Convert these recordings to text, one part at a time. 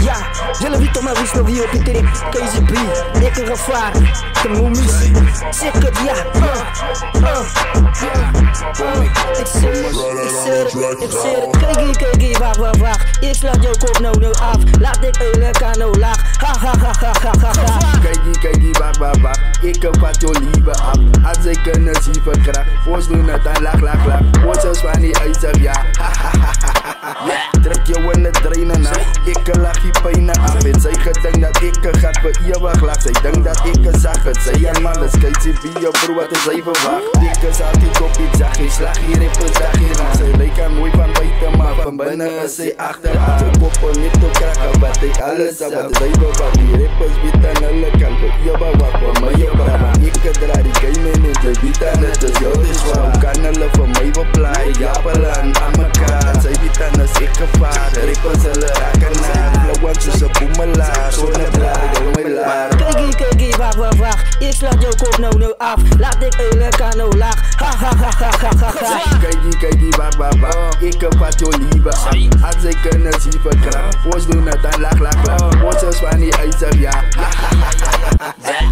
Ja, jullie weten maar wie nog hier op het terrein. KZB, ik een gevaar. De momies, zeg het ja. Ik zeg het, kijk, wacht. Ik slaat jouw kop nou af. Laat ik eerlijk aan nou laag. Ha. Kijk, wacht. Ik heb wat jou liever af. Als ik kunnen zien verkracht. Ons doen het aan lach. Ons is van die ijzer, ja. Druk jou in het drainen af. Ik lach je pijn af. En zij gedenkt dat ik gaat voor eeuwig lach. Zij denkt dat ik zag het. Zij en man, dus kijk ze wie je broer wat is even wacht. Ik is altijd op iets, zag je slag hier in het dag hier. Zij lijkt aan mooi van buiten, maar van binnen is zij achteraan. Ze poppen niet te kraken, wat ik alles heb. Wat is even wat die rappers weten alle kan. Voor eeuwig wat voor mij je brava. Ik draai die game in en zij weten het is jou dus wauw. Kan hulle voor mij beplaaien, jappelen aan mekaar. Zij weten is ik gevaar. Rappers hulle raken naar. Blauwen soos een boemelaar. Zonnebraak, hou my laar. Kijk, wacht. Ik slaat jouw kop nou af. Laat ik eerlijk aan nou laag. Ha. Kijk, wacht. Ik heb wat jou liever af. Als ik kunnen zien verkracht. Ons doen het aan lach. Ons is van die ijzer, ja.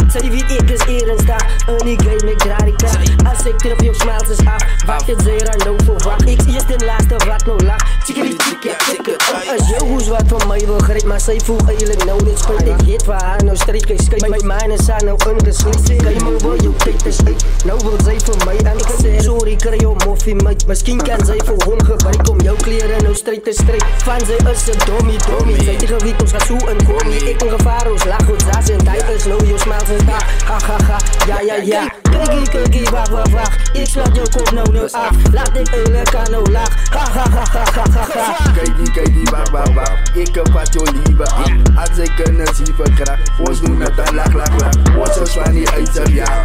Zij weet ik is eerensdag. En die game ik draai die kracht. Als ik tref jouw smiles is af. Wacht het zeer aan nou verwacht. Ik eerst en laatste wat nou lach. Ticket. Als jou hoes wat van mij wil grijp. Maar zij voelt eigenlijk nou niet spijt. Ik hit van haar nou strijd. Kijk, mijn mijnen zijn nou ongeslikt. Kijk maar wil jou tijd is uit. Nou wil zij voor mij aan ik zeg sorry krijg jou moffie meid. Misschien kan zij voor hom gebruik om jouw kleren nou strijd te strijd. Van zij is een dommie. Zij tegen wie ons gaat zo een gommie. Ik een gevaar ons lach goed zaas en tijd is low. Jou smaalt is daar. Ha. Ja. Kijk, wacht. Ik slaat jouw kop nou af. Laat ik eerlijk aan nou laag. Ha. Kijk, wacht. Ik heb wat jou liever af. Als ik kunnen zien verkracht. Ons doen het aan lach. Ons is van die ijzer, ja.